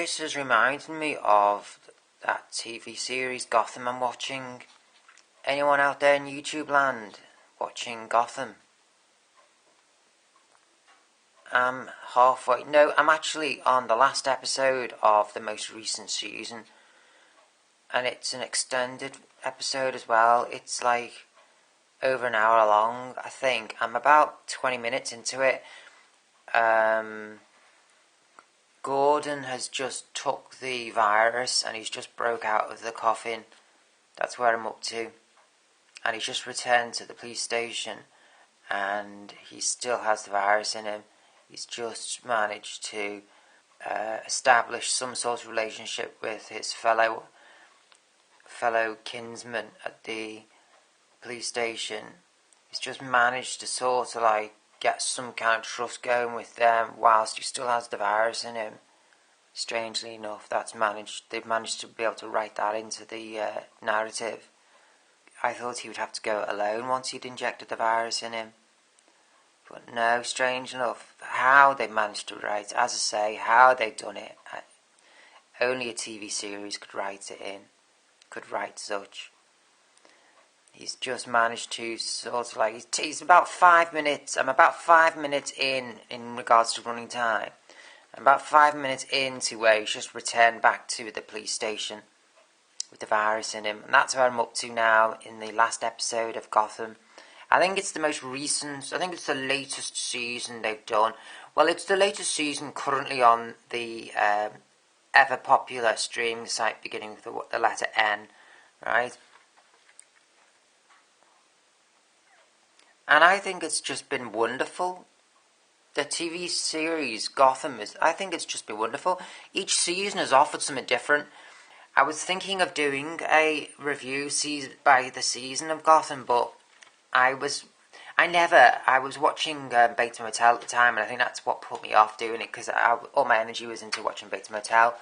this has reminded me of that TV series Gotham I'm watching. Anyone out there in YouTube land watching Gotham? I'm actually on the last episode of the most recent season, and it's an extended episode as well. It's like over an hour long, I think. I'm about 20 minutes into it. Gordon has just took the virus and he's just broke out of the coffin. That's where I'm up to. And he's just returned to the police station and he still has the virus in him. He's just managed to establish some sort of relationship with his fellow kinsman at the police station. He's just managed to sort of like get some kind of trust going with them whilst he still has the virus in him. Strangely enough, they've managed to be able to write that into the narrative. I thought he would have to go alone once he'd injected the virus in him. But no, strange enough, how they managed to write, as I say, how they've done it. Only a TV series could write such. He's just managed to sort of like, he's about 5 minutes, I'm about 5 minutes in regards to running time. I'm about 5 minutes into where he's just returned back to the police station with the virus in him. And that's where I'm up to now in the last episode of Gotham. I think it's the most recent, I think it's the latest season they've done. Well, it's the latest season currently on the ever popular streaming site beginning with the letter N, right? And I think it's just been wonderful. The TV series Gotham I think it's just been wonderful. Each season has offered something different. I was thinking of doing a review by the season of Gotham, but I was watching Bates Motel at the time, and I think that's what put me off doing it, because all my energy was into watching Bates Motel.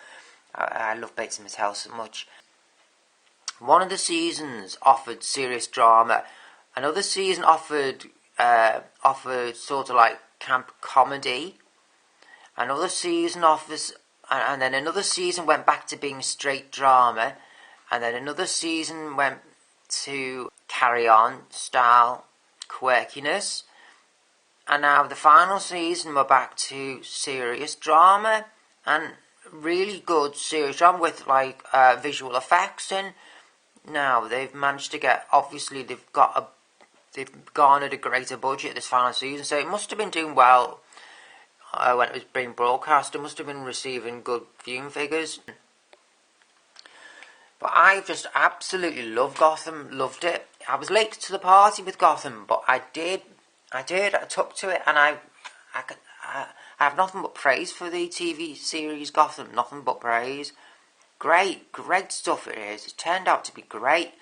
I love Bates Motel so much. One of the seasons offered serious drama. Another season offered sort of like camp comedy. Another season offers, and then another season went back to being straight drama, and then another season went to carry on style quirkiness, and now the final season we're back to serious drama and really good serious drama with like visual effects. And now they've managed to get, obviously they've garnered a greater budget this final season, so it must have been doing well when it was being broadcast. It must have been receiving good viewing figures. But I just absolutely love Gotham, loved it. I was late to the party with Gotham, but I took to it, and I have nothing but praise for the TV series Gotham, nothing but praise. Great stuff it is. It turned out to be great.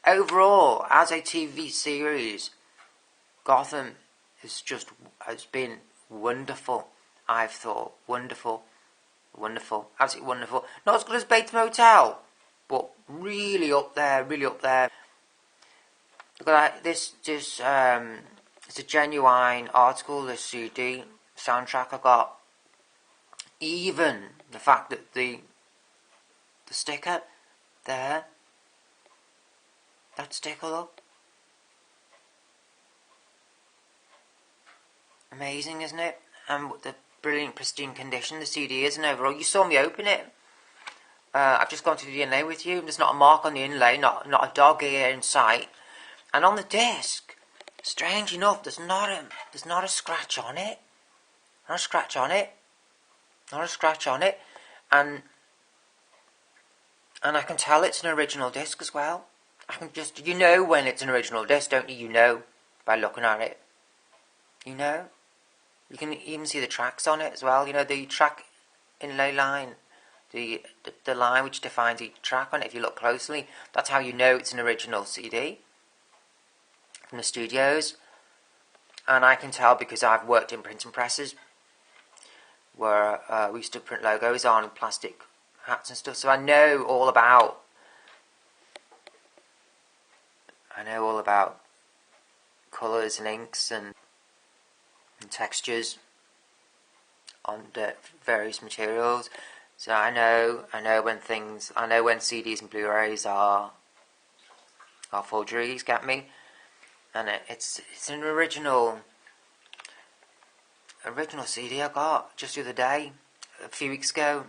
Overall, as a TV series, Gotham has been wonderful. I've thought wonderful, absolutely wonderful. Not as good as Bates Motel, but really up there. Look at that. This it's a genuine article. This CD soundtrack I got. Even the fact that the sticker there. That sticker, look. Amazing, isn't it? And the brilliant, pristine condition the CD is, and overall, you saw me open it. I've just gone through the inlay with you. There's not a mark on the inlay, not a dog ear in sight. And on the disc, strange enough, there's not a scratch on it. Not a scratch on it. And I can tell it's an original disc as well. I can just, you know when it's an original disc, don't you? You know by looking at it. You know? You can even see the tracks on it as well. You know, the track inlay line, the line which defines each track on it, if you look closely, that's how you know it's an original CD from the studios. And I can tell because I've worked in printing presses where we used to print logos on plastic hats and stuff, so I know all about colours and inks and textures on the various materials. So I know when CDs and Blu-rays are forgeries, get me? And it's an original CD I got just the other day, a few weeks ago,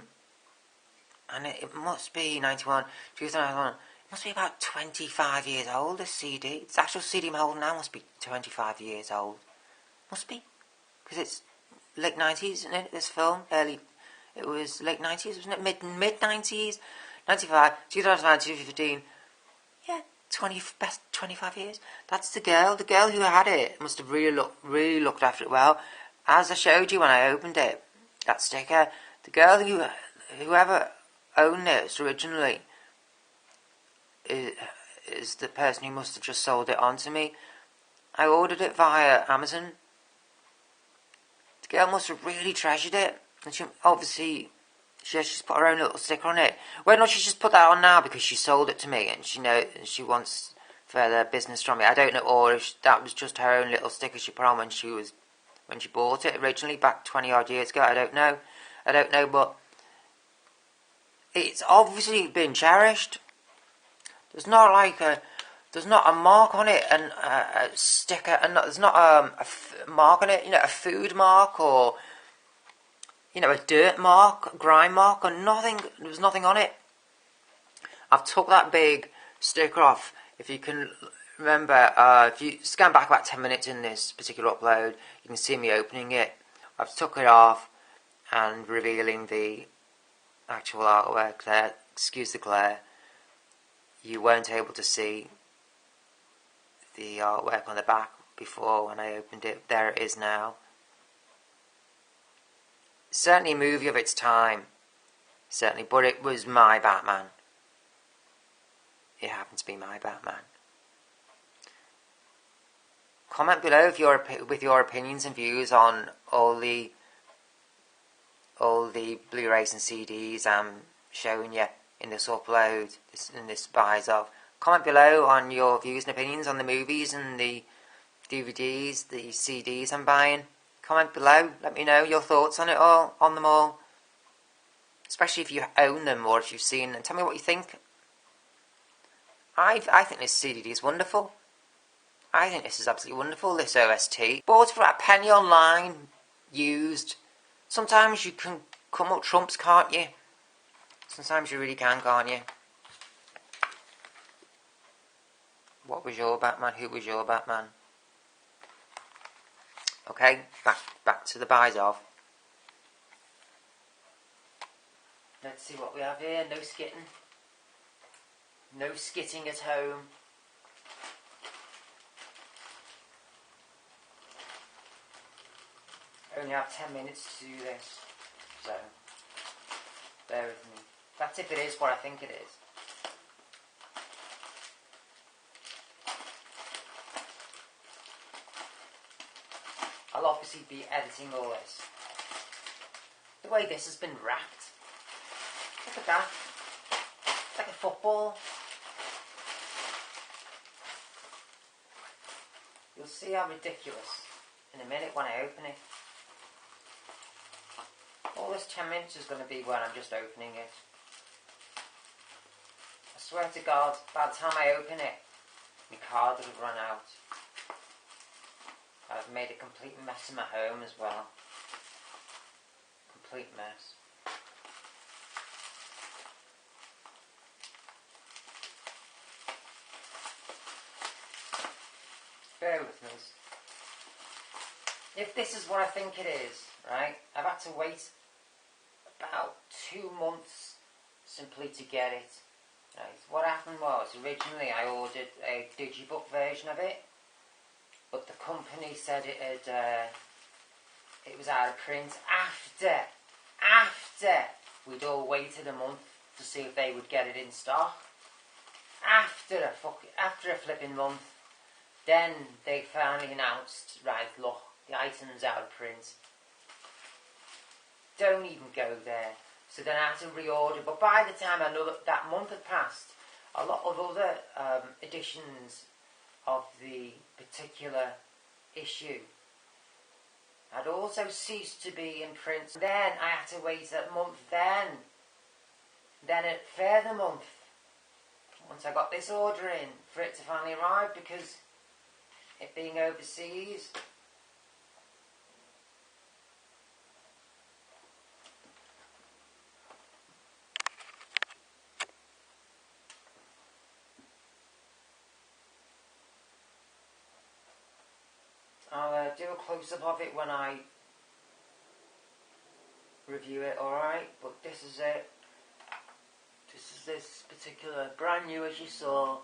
and it must be 2001. It must be about 25 years old, this CD. The actual CD I'm holding now must be 25 years old. Must be. Because it's late 90s, isn't it, this film? It was late 90s, wasn't it? Mid-90s? 95, 2005, 2015. Yeah, 25 years. That's the girl who had it. Must have really looked after it well. As I showed you when I opened it, that sticker, the girl whoever owned it originally is the person who must have just sold it on to me. I ordered it via Amazon. The girl must have really treasured it, and she's put her own little sticker on it. Whether or not she's just put that on now because she sold it to me and she wants further business from it, I don't know, or if that was just her own little sticker she put on when she bought it originally back 20 odd years ago. I don't know, but it's obviously been cherished. There's not a mark on it, and a sticker, and there's not a mark on it, a food mark, or a dirt mark, grime mark, or nothing. There was nothing on it. I've took that big sticker off. If you can remember, if you scan back about 10 minutes in this particular upload, you can see me opening it. I've took it off and revealing the actual artwork there. Excuse the glare. You weren't able to see the artwork on the back before when I opened it. There it is now. Certainly a movie of its time. Certainly, but it was my Batman. It happened to be my Batman. Comment below with your opinions and views on all the Blu-rays and CDs I'm showing you in this upload, in this buys of. Comment below on your views and opinions on the movies and the DVDs, the CDs I'm buying. Comment below, let me know your thoughts on them all. Especially if you own them or if you've seen them. Tell me what you think. I think this CD is wonderful. I think this is absolutely wonderful, this OST. Bought for a penny online, used. Sometimes you can come up trumps, can't you? Sometimes you really can, can't you? What was your Batman? Who was your Batman? Okay, back to the buys of. Let's see what we have here. No skitting. No skitting at home. I only have 10 minutes to do this, so bear with me. That's if it is what I think it is. I'll obviously be editing all this. The way this has been wrapped. Look at that. It's like a football. You'll see how ridiculous in a minute when I open it. All this 10 minutes is going to be when I'm just opening it. I swear to God, by the time I open it, my card will have run out. I've made a complete mess in my home as well. Complete mess. Bear with me. If this is what I think it is, right, I've had to wait about 2 months simply to get it. Right. What happened was, originally I ordered a digibook version of it, but the company said it was out of print after we'd all waited a month to see if they would get it in stock. After a flipping month, then they finally announced, right, look, the item's out of print. Don't even go there. So then I had to reorder. But by the time that month had passed, a lot of other editions of the particular issue had also ceased to be in print. Then I had to wait a month then Then at further month, once I got this order in, for it to finally arrive, because it being overseas, I'll do a close-up of it when I review it, alright? But this is it. This is this particular, brand new as you saw,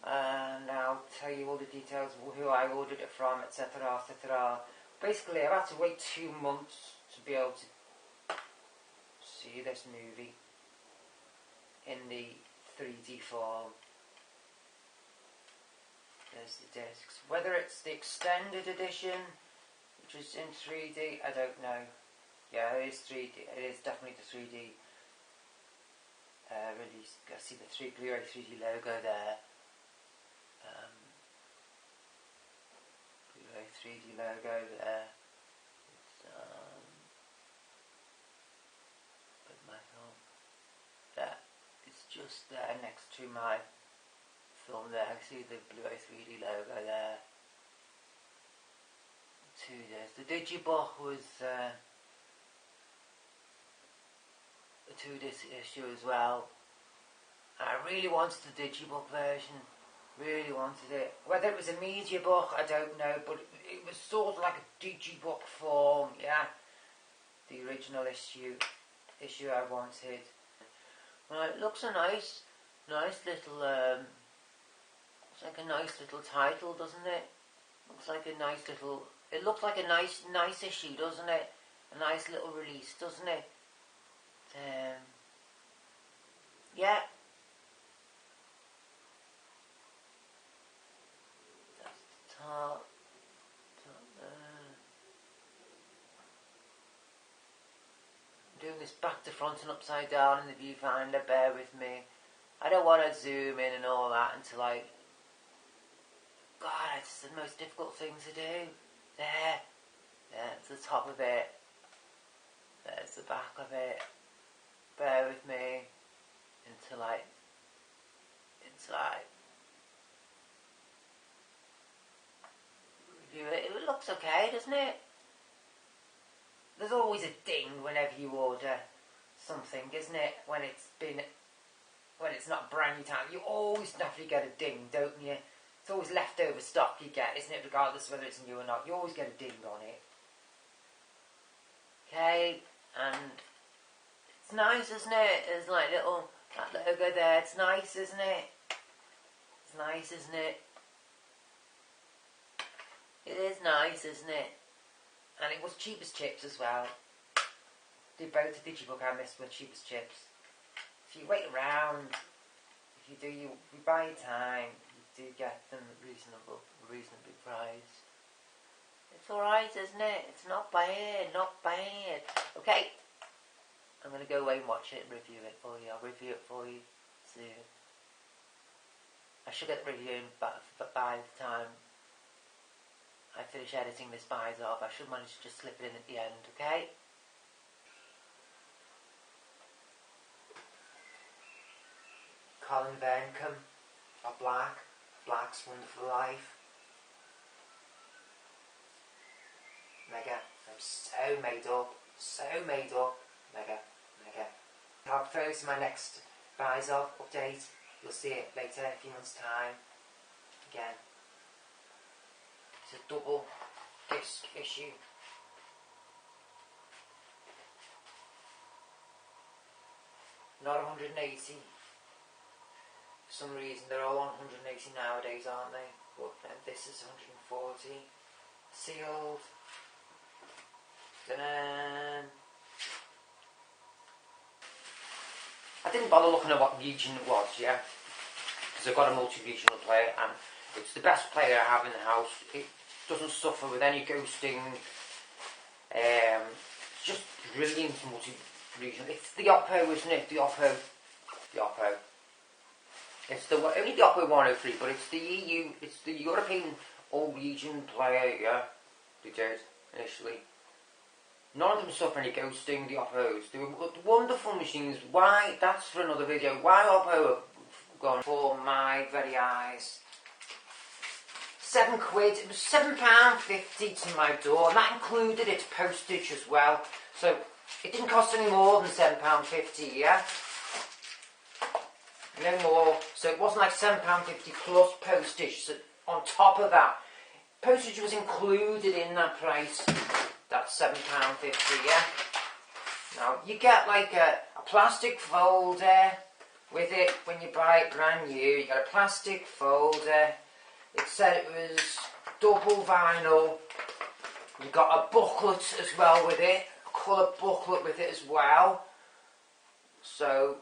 and I'll tell you all the details of who I ordered it from, etc, etc. Basically, I've had to wait 2 months to be able to see this movie in the 3D form. There's the discs. Whether it's the extended edition, which is in 3D, I don't know. Yeah, it is 3D. It is definitely the 3D release. I see the Blu-ray 3D logo there. Blu-ray 3D logo there. It's, with my film. There. It's just there next to my film there. I see the Blu-ray 3D logo there. 2 discs. The Digibook was a 2-disc issue as well. I really wanted the Digibook version. Really wanted it. Whether it was a media book, I don't know, but it was sort of like a Digibook form, yeah. The original issue I wanted. Well, it looks a nice little, looks like a nice little title, doesn't it? Looks like a nice little, it looks like a nice issue, doesn't it? A nice little release, doesn't it? Yeah. That's the top there. I'm doing this back to front and upside down in the viewfinder, bear with me. I don't want to zoom in and all that until I... God, it's the most difficult thing to do. There. There's the top of it. There's the back of it. Bear with me until I review it. It looks okay, doesn't it? There's always a ding whenever you order something, isn't it? When it's not brand new time, you always definitely get a ding, don't you? It's always leftover stock you get, isn't it? Regardless of whether it's new or not, you always get a ding on it. Okay, and it's nice, isn't it? There's like that logo there. It's nice, isn't it? It's nice, isn't it? It is nice, isn't it? And it was cheap as chips as well. Did both the Digibook and this were cheap as chips. If you wait around, if you do, you buy your time, you do get them reasonably priced. It's alright, isn't it? It's not bad, not bad. Okay, I'm going to go away and watch it and review it for you. I'll review it for you soon. I should get the review in by the time I finish editing this buys off. I should manage to just slip it in at the end, okay? Colin Vencombe of Black's Wonderful Life. Mega. I'm so made up. Mega. I'll throw this in my next buys off update. You'll see it later in a few months' time. Again. It's a double disc issue. Not 180. For some reason they're all on 180 nowadays, aren't they? But this is 140. Sealed. I didn't bother looking at what region it was, yeah, because I've got a multi-regional player and it's the best player I have in the house. It doesn't suffer with any ghosting. It's just brilliant multi-regional. It's the Oppo, isn't it? The Oppo. It's the only the Oppo 103, but it's the EU. It's the European all-region player. Yeah, they did initially. None of them suffer any ghosting, the Oppos. They were wonderful machines. Why? That's for another video. Why Oppo have gone for my very eyes. £7. It was £7.50 to my door, and that included its postage as well. So it didn't cost any more than £7.50, yeah? No more. So it wasn't like £7.50 plus postage. So on top of that, postage was included in that price. That's £7.50, yeah? Now, you get like a plastic folder with it when you buy it brand new. You get a plastic folder. It said it was double vinyl. You got a booklet as well with it, a colour booklet with it as well. So